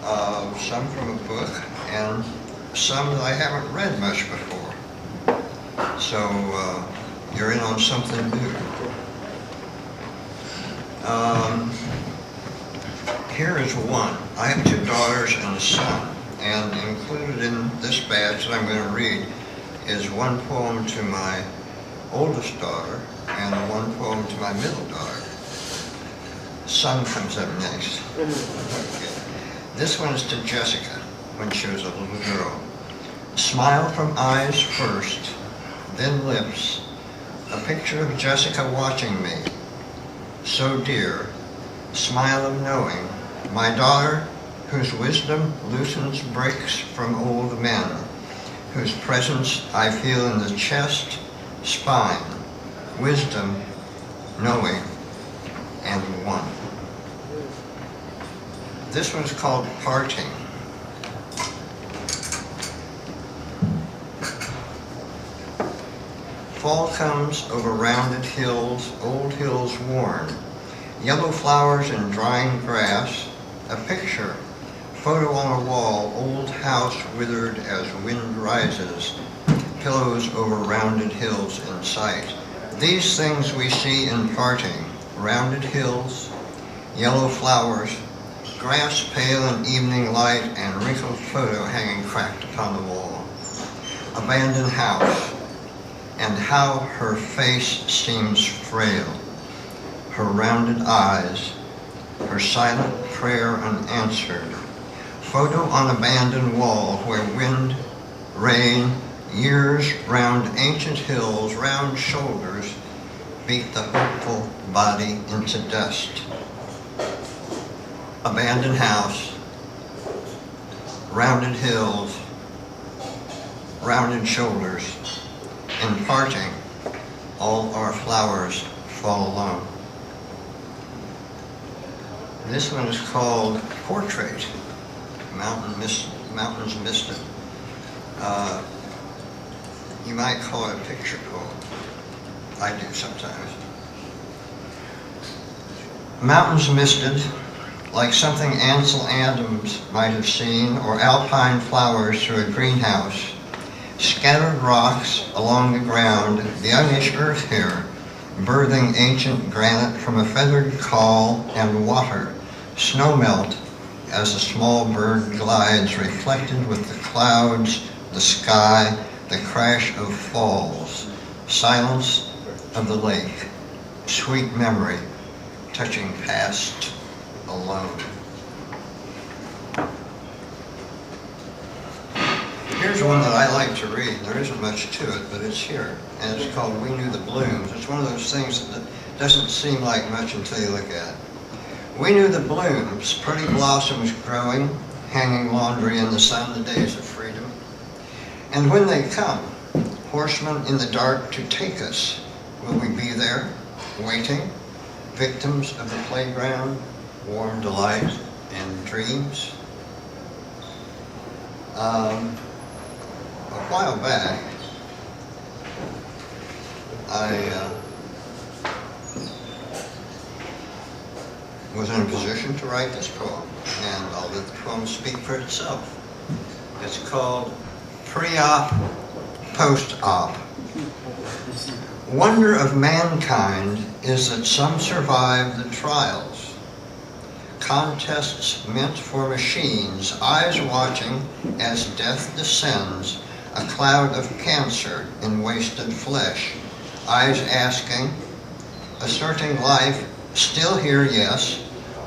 some from a book, and some that I haven't read much before. So you're in on something new. Here is one. I have two daughters and a son, and included in this batch that I'm going to read is one poem to my oldest daughter and one poem to my middle daughter. Son comes up next. Okay. This one is to Jessica when she was a little girl. Smile from eyes first, then lips. A picture of Jessica watching me. So dear, smile of knowing, my daughter, whose wisdom loosens breaks from old men, whose presence I feel in the chest, spine, wisdom, knowing, and one. This one's called Parting. Fall comes over rounded hills, old hills worn, yellow flowers and drying grass, a picture, photo on a wall, old house withered as wind rises, pillows over rounded hills in sight. These things we see in parting, rounded hills, yellow flowers, grass pale in evening light, and wrinkled photo hanging cracked upon the wall. Abandoned house, and how her face seems frail, her rounded eyes, her silent prayer unanswered. Photo on abandoned wall where wind, rain, years round ancient hills, round shoulders, beat the hopeful body into dust. Abandoned house, rounded hills, rounded shoulders. In parting, all our flowers fall alone. This one is called Portrait, Mountains Misted. You might call it a picture poem. I do sometimes. Mountains misted, like something Ansel Adams might have seen, or alpine flowers through a greenhouse. Scattered rocks along the ground, the youngish earth here, birthing ancient granite from a feathered caul and water, snow melt as a small bird glides, reflected with the clouds, the sky, the crash of falls, silence of the lake, sweet memory, touching past alone. Here's one that I like to read. There isn't much to it, but it's here, and it's called We Knew the Blooms. It's one of those things that doesn't seem like much until you look at it. We knew the blooms, pretty blossoms growing, hanging laundry in the sun, the days of freedom. And when they come, horsemen in the dark to take us, will we be there, waiting, victims of the playground, warm delight and dreams? A while back, I was in a position to write this poem, and I'll let the poem speak for itself. It's called Pre-Op, Post-Op. Wonder of mankind is that some survive the trials. Contests meant for machines, eyes watching as death descends, a cloud of cancer in wasted flesh, eyes asking, asserting life, still here, yes,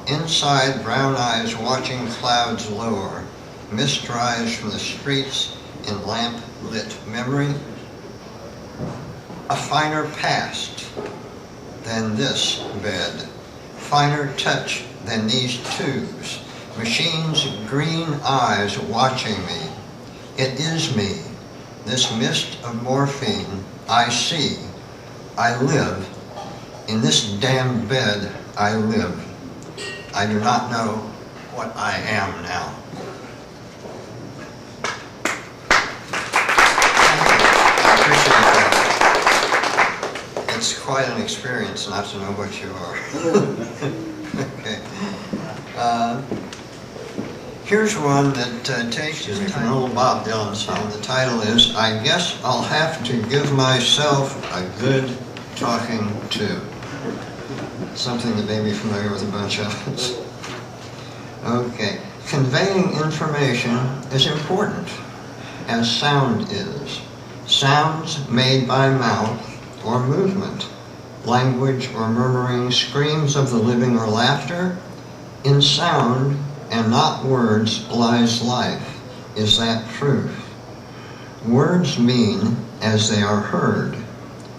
inside brown eyes watching clouds lower, mist rise from the streets in lamp-lit memory, a finer past than this bed, finer touch than these tubes, machines' green eyes watching me. It is me, this mist of morphine. I see, I live, in this damn bed I live. I do not know what I am now. I appreciate that. It's quite an experience not to know what you are. Okay. Here's one that takes me from an old Bob Dylan song. The title is, I Guess I'll Have to Give Myself a Good Talking To. Something that may be familiar with a bunch of us. Okay. Conveying information is important, as sound is. Sounds made by mouth or movement, language or murmuring, screams of the living or laughter. In sound and not words lies life. Is that truth? Words mean as they are heard.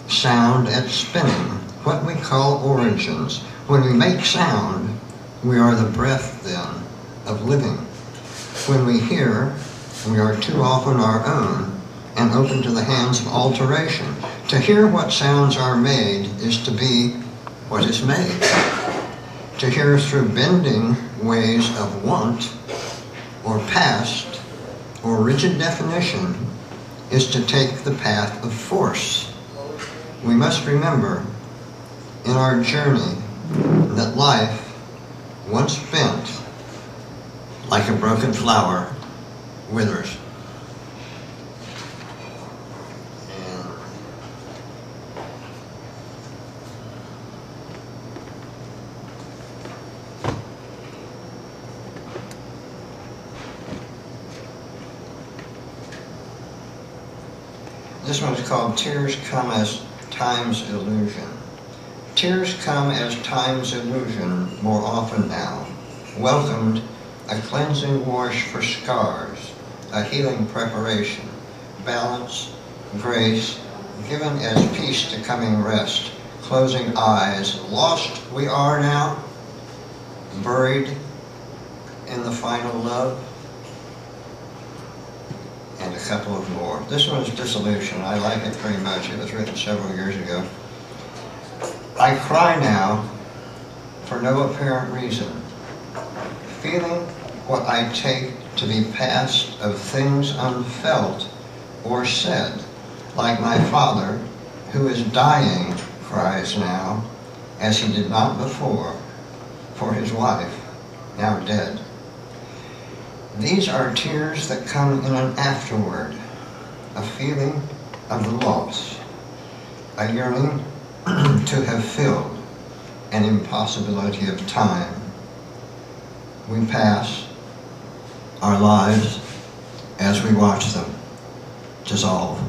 Sound at spinning, what we call origins. When we make sound, we are the breath then of living. When we hear, we are too often our own and open to the hands of alteration. To hear what sounds are made is to be what is made. To hear through bending ways of want or past or rigid definition is to take the path of force. We must remember in our journey that life, once bent, like a broken flower, withers. This one is called Tears Come as Time's Illusion. Tears come as time's illusion more often now. Welcomed a cleansing wash for scars, a healing preparation, balance, grace, given as peace to coming rest, closing eyes, lost we are now, buried in the final love, and a couple of more. This one is Dissolution. I like it very much. It was written several years ago. I cry now for no apparent reason, feeling what I take to be past of things unfelt or said, like my father, who is dying, cries now, as he did not before, for his wife, now dead. These are tears that come in an afterward, a feeling of the loss, a yearning to have filled an impossibility of time. We pass our lives as we watch them dissolve.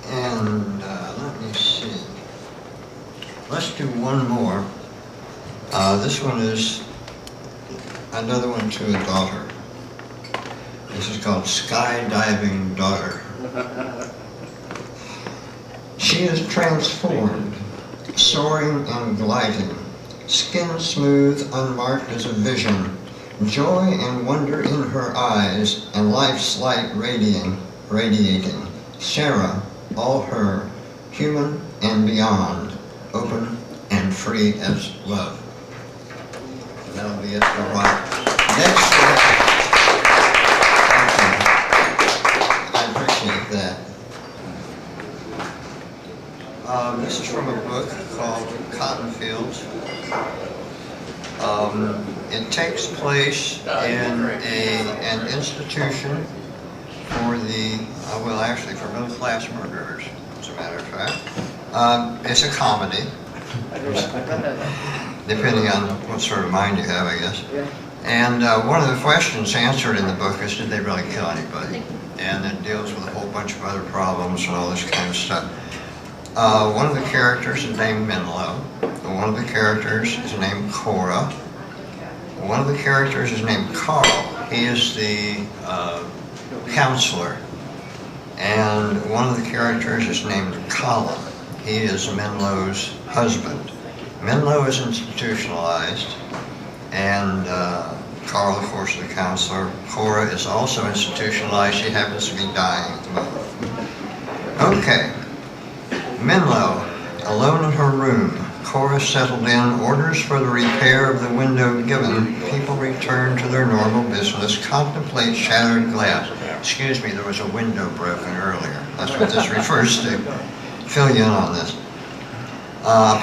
And let me see. Let's do one more. This one is another one to a daughter. This is called Skydiving Daughter. She is transformed, soaring and gliding, skin smooth, unmarked as a vision, joy and wonder in her eyes, and life's light radiating. Sarah, all her, human and beyond, open and free as love. And that'll be it for right. Next, I appreciate that. This is from a book called Cotton Fields. It takes place in an institution for the, well actually for middle class murderers, as a matter of fact. It's a comedy, depending on what sort of mind you have, I guess. And one of the questions answered in the book is, did they really kill anybody? And it deals with a whole bunch of other problems and all this kind of stuff. One of the characters is named Menlo. One of the characters is named Cora. One of the characters is named Carl. He is the counselor. And one of the characters is named Colin. He is Menlo's husband. Menlo is institutionalized, and Carl, of course, is the counselor. Cora is also institutionalized. She happens to be dying at the moment. Okay. Menlo, alone in her room. Cora settled in, orders for the repair of the window given. People return to their normal business, contemplate shattered glass. Excuse me, there was a window broken earlier. That's what this refers to. Fill you in on this.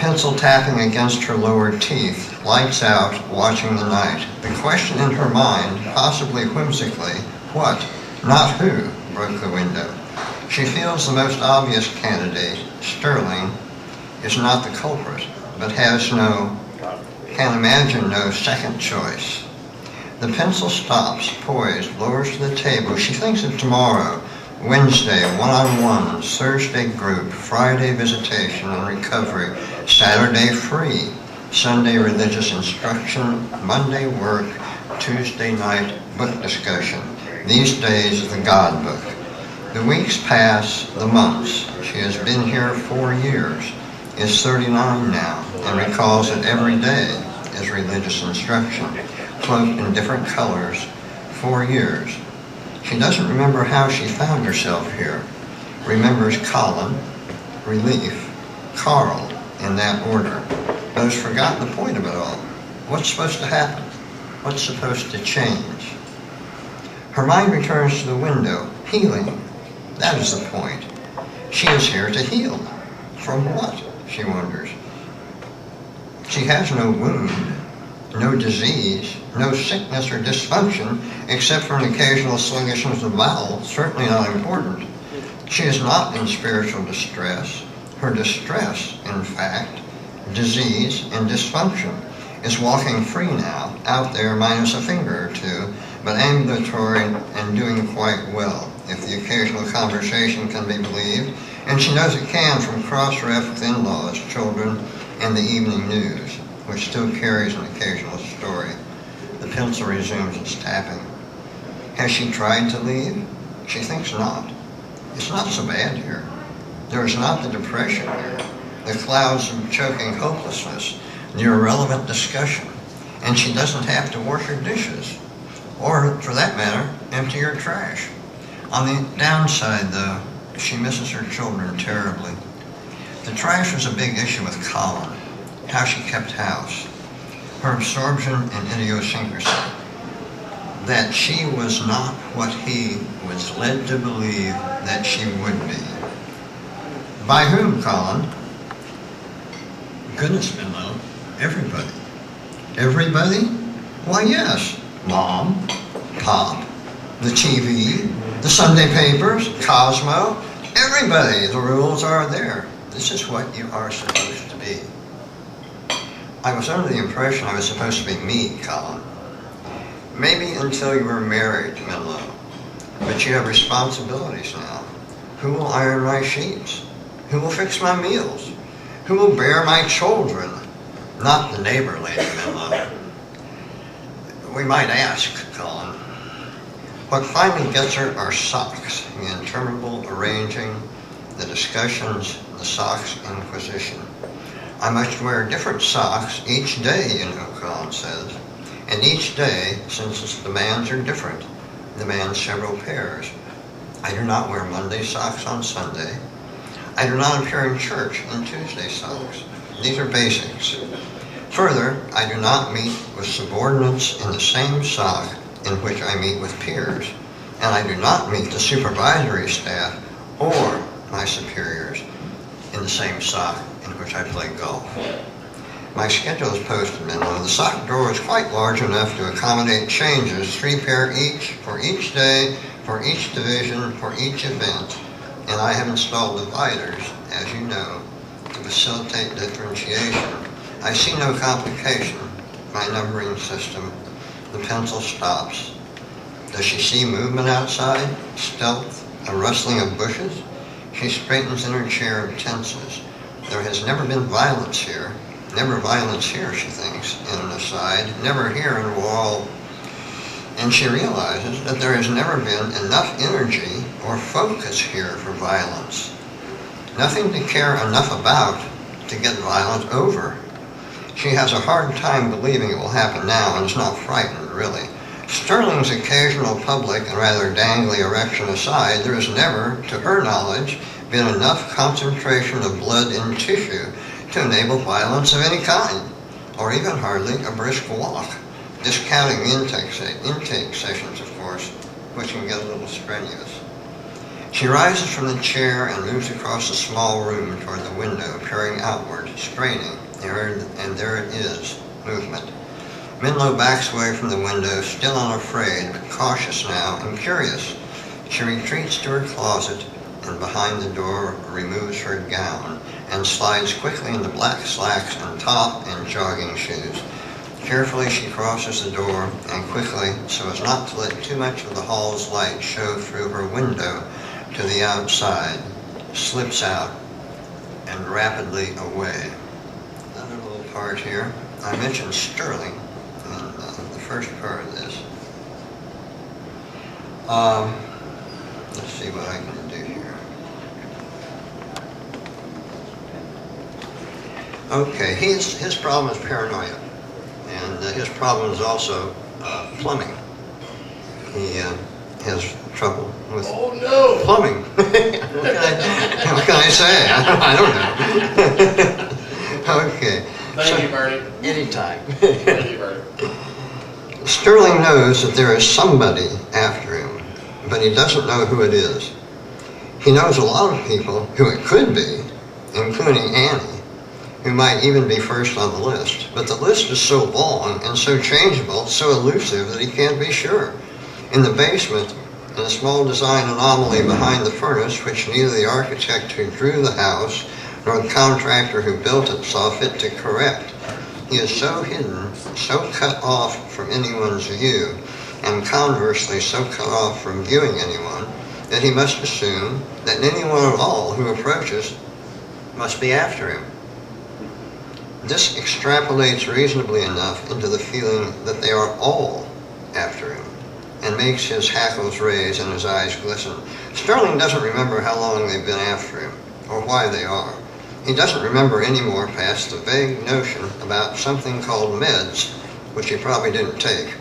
Pencil tapping against her lower teeth. lights out, watching the night. The question in her mind, possibly whimsically, what, not who, broke the window. She feels the most obvious candidate, Sterling, is not the culprit, but can imagine no second choice. The pencil stops, poised, lowers to the table. She thinks of tomorrow, Wednesday, one-on-ones, Thursday group, Friday visitation and recovery, Saturday free, Sunday religious instruction, Monday work, Tuesday night book discussion. These days, the God book. The weeks pass, the months. She has been here 4 years, is 39 now, and recalls that every day is religious instruction, cloaked in different colors, 4 years. She doesn't remember how she found herself here. Remembers Colin, relief, Carl, in that order, but has forgotten the point of it all. What's supposed to happen? What's supposed to change? Her mind returns to the window. Healing. That is the point. She is here to heal. From what? She wonders. She has no wound, no disease, no sickness or dysfunction, except for an occasional sluggishness of bowel, certainly not important. She is not in spiritual distress. Her distress, in fact, disease and dysfunction, is walking free now, out there minus a finger or two, but ambulatory and doing quite well, if the occasional conversation can be believed, and she knows it can from cross-ref with in-laws, children, and the evening news, which still carries an occasional story. The pencil resumes its tapping. Has she tried to leave? She thinks not. It's not so bad here. There is not the depression here, the clouds of choking hopelessness, the irrelevant discussion, and she doesn't have to wash her dishes, or, for that matter, empty her trash. On the downside, though, she misses her children terribly. The trash was a big issue with Colin, how she kept house, her absorption and idiosyncrasy, that she was not what he was led to believe that she would be. By whom, Colin? Goodness, Menlo, everybody. Everybody? Why, yes. Mom, Pop, the TV, the Sunday papers, Cosmo, everybody. The rules are there. This is what you are supposed to be. I was under the impression I was supposed to be me, Colin. Maybe until you were married, Menlo. But you have responsibilities now. Who will iron my sheets? Who will fix my meals? Who will bear my children? Not the neighbor lady, Menlo. We might ask, Colin. What finally gets her are socks, the interminable arranging, the discussions, the socks inquisition. I must wear different socks each day, you know, Colin says. And each day, since its demands are different, demands several pairs. I do not wear Monday socks on Sunday. I do not appear in church in Tuesday socks. These are basics. Further, I do not meet with subordinates in the same sock in which I meet with peers, and I do not meet the supervisory staff or my superiors in the same sock in which I play golf. My schedule is posted, Menlo. The sock drawer is quite large enough to accommodate changes, 3 pair each, for each day, for each division, for each event, and I have installed dividers, as you know, to facilitate differentiation. I see no complication. My numbering system. The pencil stops. Does she see movement outside? Stealth? A rustling of bushes? She straightens in her chair and tenses. There has never been violence here. Never violence here, she thinks, in an aside. Never here in Wall. And she realizes that there has never been enough energy or focus here for violence. Nothing to care enough about to get violent over. She has a hard time believing it will happen now and is not frightened, really. Sterling's occasional public and rather dangly erection aside, there has never, to her knowledge, been enough concentration of blood in tissue to enable violence of any kind, or even hardly a brisk walk, discounting intake sessions, of course, which can get a little strenuous. She rises from the chair and moves across the small room toward the window, peering outward, straining. And there it is, movement. Minlo backs away from the window, still unafraid, but cautious now and curious. She retreats to her closet and behind the door removes her gown and slides quickly into black slacks and top and jogging shoes. Carefully she crosses the door and quickly, so as not to let too much of the hall's light show through her window to the outside, slips out and rapidly away. Another little part here. I mentioned Sterling in the first part of this. Let's see what I can do here. Okay, his problem is paranoia, and his problem is also plumbing. He has trouble with plumbing. What can I say? I don't know. Okay. Thank you, Bernie. Anytime. Thank you, Bernie. Sterling knows that there is somebody after him, but he doesn't know who it is. He knows a lot of people who it could be, including Annie, who might even be first on the list. But the list is so long and so changeable, so elusive that he can't be sure. In the basement, in a small design anomaly behind the furnace, which neither the architect who drew the house nor the contractor who built it saw fit to correct, he is so hidden, so cut off from anyone's view, and conversely so cut off from viewing anyone, that he must assume that anyone at all who approaches must be after him. This extrapolates reasonably enough into the feeling that they are all after him, and makes his hackles raise and his eyes glisten. Sterling doesn't remember how long they've been after him, or why they are. He doesn't remember any more past the vague notion about something called meds, which he probably didn't take.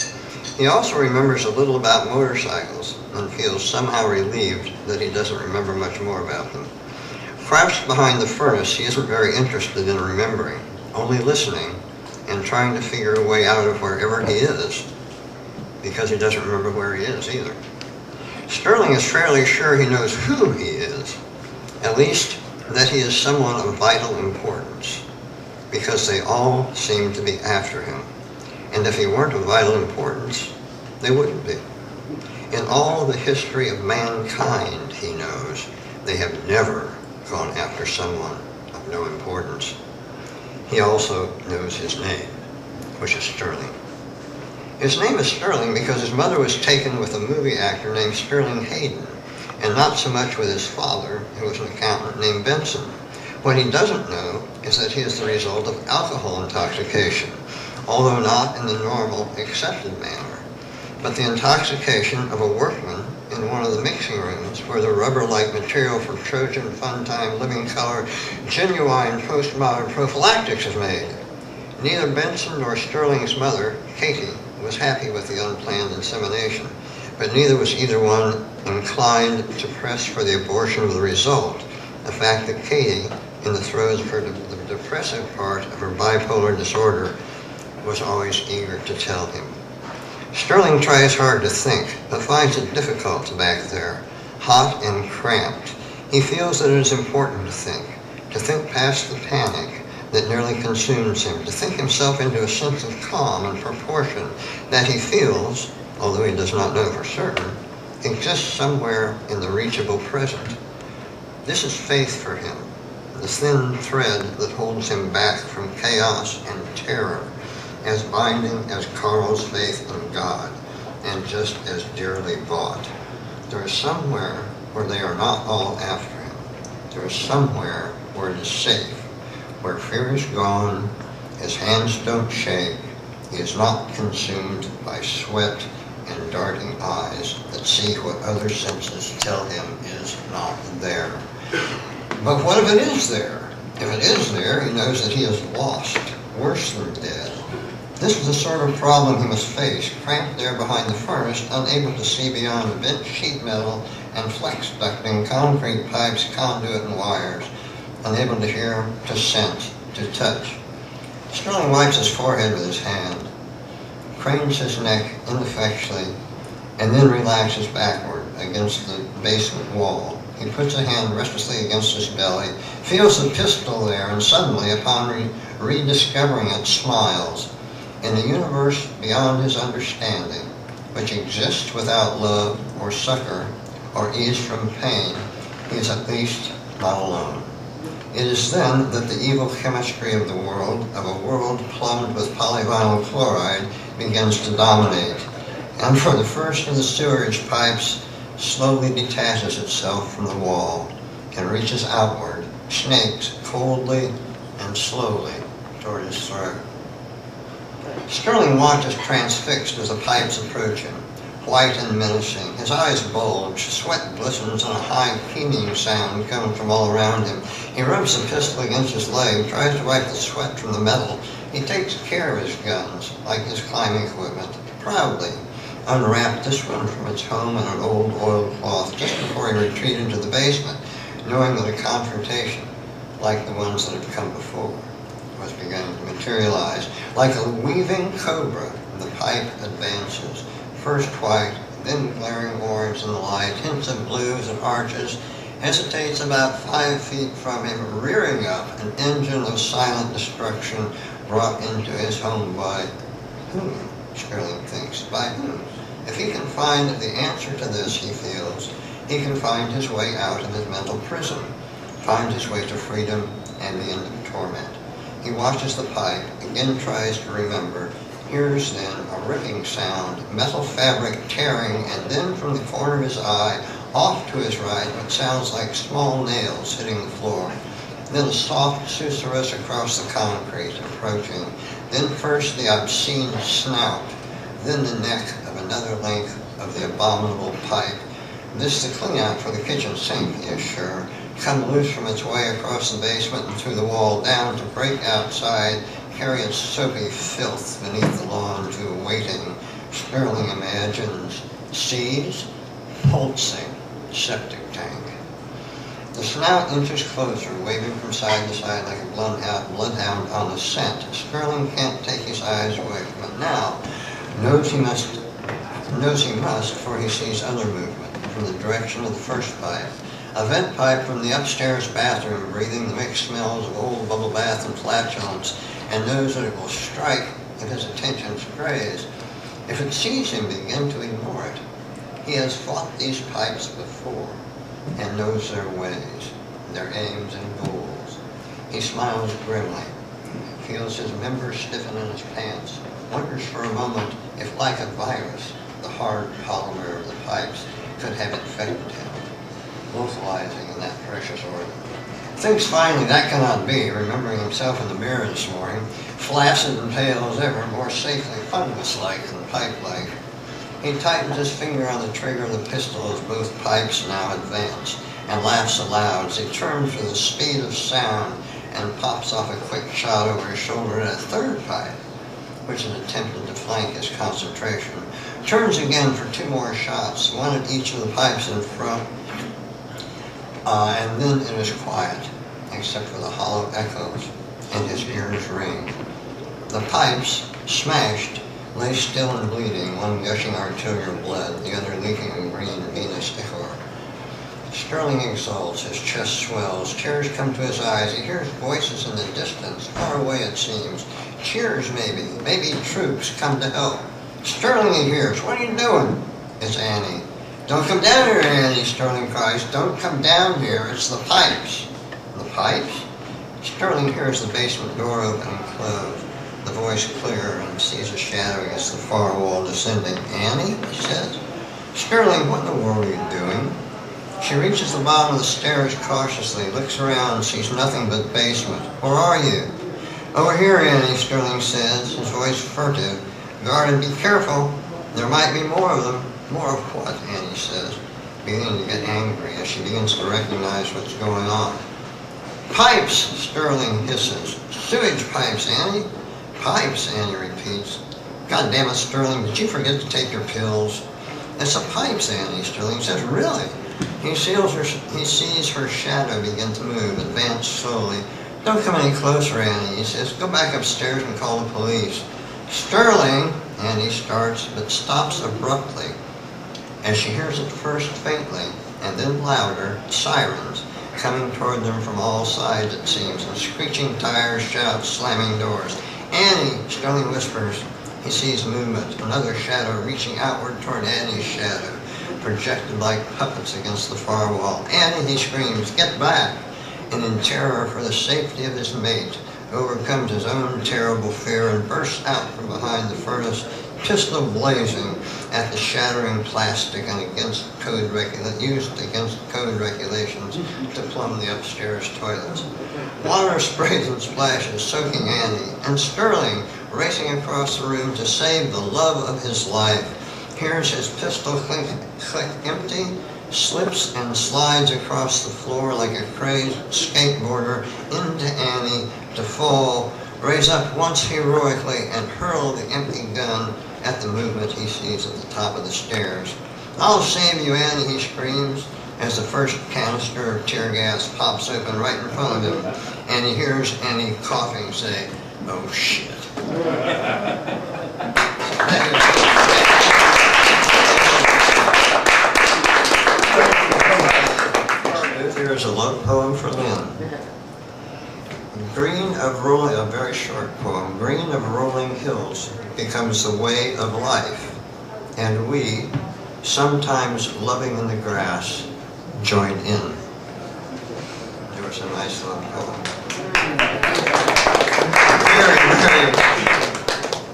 He also remembers a little about motorcycles, and feels somehow relieved that he doesn't remember much more about them. Crouched behind the furnace, he isn't very interested in remembering, only listening and trying to figure a way out of wherever he is, because he doesn't remember where he is either. Sterling is fairly sure he knows who he is, at least that he is someone of vital importance, because they all seem to be after him. And if he weren't of vital importance, they wouldn't be. In all the history of mankind, he knows, they have never gone after someone of no importance. He also knows his name, which is Sterling. His name is Sterling because his mother was taken with a movie actor named Sterling Hayden, and not so much with his father, who was an accountant named Benson. What he doesn't know is that he is the result of alcohol intoxication, although not in the normal, accepted manner, but the intoxication of a workman in one of the mixing rooms where the rubber-like material for Trojan, Funtime, Living Color, genuine postmodern prophylactics is made. Neither Benson nor Sterling's mother, Katie, was happy with the unplanned insemination, but neither was either one inclined to press for the abortion of the result, the fact that Katie, in the throes of the depressive part of her bipolar disorder, was always eager to tell him. Sterling tries hard to think, but finds it difficult back there, hot and cramped. He feels that it is important to think past the panic that nearly consumes him, to think himself into a sense of calm and proportion that he feels, although he does not know for certain, exists somewhere in the reachable present. This is faith for him, the thin thread that holds him back from chaos and terror, as binding as Carl's faith in God, and just as dearly bought. There is somewhere where they are not all after him. There is somewhere where it is safe, where fear is gone, his hands don't shake, he is not consumed by sweat and darting eyes that see what other senses tell him is not there. But what if it is there? If it is there, he knows that he is lost, worse than dead. This is the sort of problem he must face, cramped there behind the furnace, unable to see beyond the bent sheet metal and flex ducting, concrete pipes, conduit, and wires, unable to hear, to sense, to touch. Sterling wipes his forehead with his hand, cranes his neck ineffectually, and then relaxes backward against the basement wall. He puts a hand restlessly against his belly, feels the pistol there, and suddenly, upon rediscovering it, smiles. In the universe beyond his understanding, which exists without love or succor or ease from pain, he is at least not alone. It is then that the evil chemistry of a world plumbed with polyvinyl chloride, begins to dominate, and for the first of the sewerage pipes slowly detaches itself from the wall and reaches outward, snakes coldly and slowly toward his throat. Sterling watches transfixed as the pipes approach him, white and menacing. His eyes bulge, sweat glistens, and a high keening sound comes from all around him. He rubs the pistol against his leg, tries to wipe the sweat from the metal. He takes care of his guns, like his climbing equipment, proudly. Unwrapped this one from its home in an old oilcloth just before he retreated to the basement, knowing that a confrontation, like the ones that had come before, was beginning to materialize. Like a weaving cobra, the pipe advances, first white, then glaring orange in the light, hints of blues and arches, hesitates about 5 feet from him, rearing up, an engine of silent destruction brought into his home by whom? Sterling thinks. By whom? If he can find the answer to this, he feels, he can find his way out of his mental prison, find his way to freedom and the end of torment. He watches the pipe, again tries to remember, hears then a ripping sound, metal fabric tearing, and then from the corner of his eye, off to his right, what sounds like small nails hitting the floor. Then a soft susurrus across the concrete, approaching. Then first the obscene snout, then the neck of another length of the abominable pipe. This the clean-out for the kitchen sink, he is sure, come loose from its way across the basement and through the wall down to break outside, carry its soapy filth beneath the lawn to a waiting, Sterling imagines, sees, pulsing septic tank. The snout inches closer, waving from side to side like a bloodhound on a scent. Sterling can't take his eyes away from it now. Knows he must, for he sees other movement from the direction of the first pipe. A vent pipe from the upstairs bathroom, breathing the mixed smells of old bubble bath and flatulence, and knows that it will strike if his attention strays. If it sees him begin to ignore it. He has fought these pipes before and knows their ways, their aims and goals. He smiles grimly, feels his members stiffen in his pants, wonders for a moment if, like a virus, the hard polymer of the pipes could have infected him, localizing in that precious organ. Thinks finally that cannot be, remembering himself in the mirror this morning, flaccid and pale as ever, more safely fungus-like than pipe-like. He tightens his finger on the trigger of the pistol as both pipes now advance, and laughs aloud as he turns with the speed of sound and pops off a quick shot over his shoulder at a third pipe, which is attempting to flank his concentration. Turns again for 2 more shots, one at each of the pipes in front, and then it is quiet, except for the hollow echoes, and his ears ring. The pipes, smashed, lay still and bleeding, one gushing arterial blood, the other leaking green venous ichor. Sterling exults, his chest swells, tears come to his eyes, he hears voices in the distance, far away it seems. Cheers maybe troops come to help. Sterling he hears, what are you doing? It's Annie. Don't come down here, Annie, Sterling cries. Don't come down here, it's the pipes. The pipes? Sterling hears the basement door open and close. The voice clear and sees a shadow against the far wall descending. Annie, he says. Sterling, what in the world are you doing? She reaches the bottom of the stairs cautiously, looks around, sees nothing but basement. Where are you? Over here, Annie, Sterling says, his voice furtive. Guard and be careful. There might be more of them. More of what? Annie says, beginning to get angry as she begins to recognize what's going on. Pipes, Sterling hisses. Sewage pipes, Annie. Pipes, Annie repeats. God damn it, Sterling, did you forget to take your pills? It's the pipes, Annie, Sterling says. Really? He sees her shadow begin to move, advance slowly. Don't come any closer, Annie, he says. Go back upstairs and call the police. Sterling, Annie starts, but stops abruptly as she hears it first faintly and then louder, sirens coming toward them from all sides, it seems, and screeching tires, shouts, slamming doors. Annie, Sterling whispers. He sees movement, another shadow reaching outward toward Annie's shadow, projected like puppets against the far wall. Annie, he screams, get back! And in terror for the safety of his mate, overcomes his own terrible fear and bursts out from behind the furnace, pistol blazing at the shattering plastic and used against code regulations to plumb the upstairs toilets. Water sprays and splashes, soaking Annie, and Sterling, racing across the room to save the love of his life, hears his pistol click empty, slips and slides across the floor like a crazed skateboarder into Annie to fall, raise up once heroically and hurl the empty gun at the movement he sees at the top of the stairs. I'll save you, Annie, he screams, as the first canister of tear gas pops open right in front of him, and he hears Annie coughing say, oh shit. Here's a love poem for Lynn. A very short poem. Green of rolling hills becomes the way of life, and we, sometimes loving in the grass, join in. There was a nice love poem.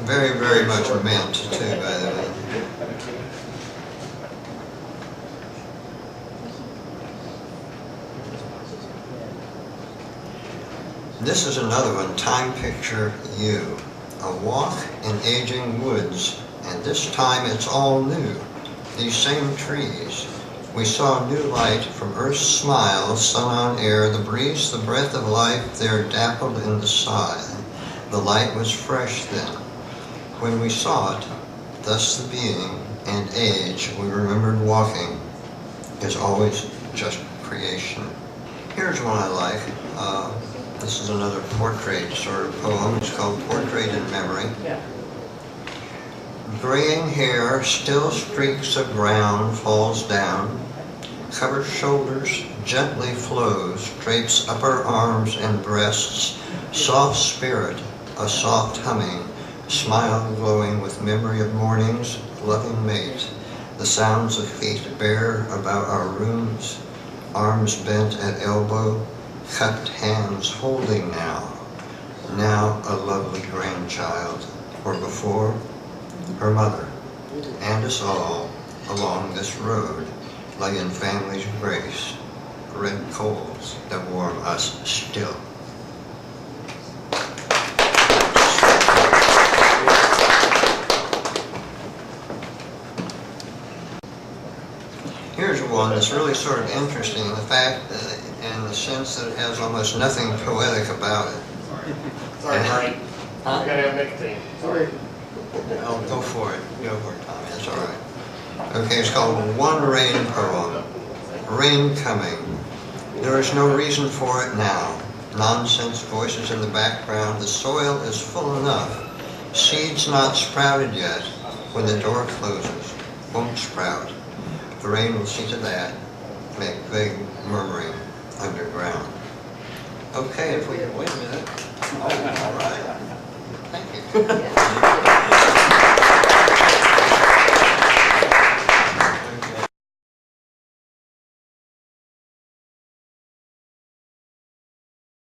Very, very much meant, too, by the way. This is another one, Time Picture You. A walk in aging woods, and this time it's all new. These same trees. We saw new light from Earth's smile, sun on air, the breeze, the breath of life there dappled in the sky. The light was fresh then. When we saw it, thus the being and age we remembered walking is always just creation. Here's one I like. This is another portrait sort of poem. It's called Portrait in Memory. Graying hair, still streaks of brown, falls down. Covered shoulders, gently flows, drapes upper arms and breasts. Soft spirit, a soft humming, smile glowing with memory of mornings, loving mate. The sounds of feet bare about our rooms, arms bent at elbow, cupped hands holding now a lovely grandchild, or before, her mother, and us all along this road lay in family's grace, red coals that warm us still. Here's one that's really sort of interesting in the fact that, in the sense that it has almost nothing poetic about it. Sorry, Marty. Huh? I gotta have nicotine. Sorry. Oh, go for it. Go for it, Tommy. That's all right. Okay, it's called One Rain Poem. Rain coming. There is no reason for it now. Nonsense voices in the background. The soil is full enough. Seeds not sprouted yet. When the door closes, won't sprout. The rain will see to that. Make big murmuring underground. Okay, if we can wait a minute. Oh, all right. Thank you.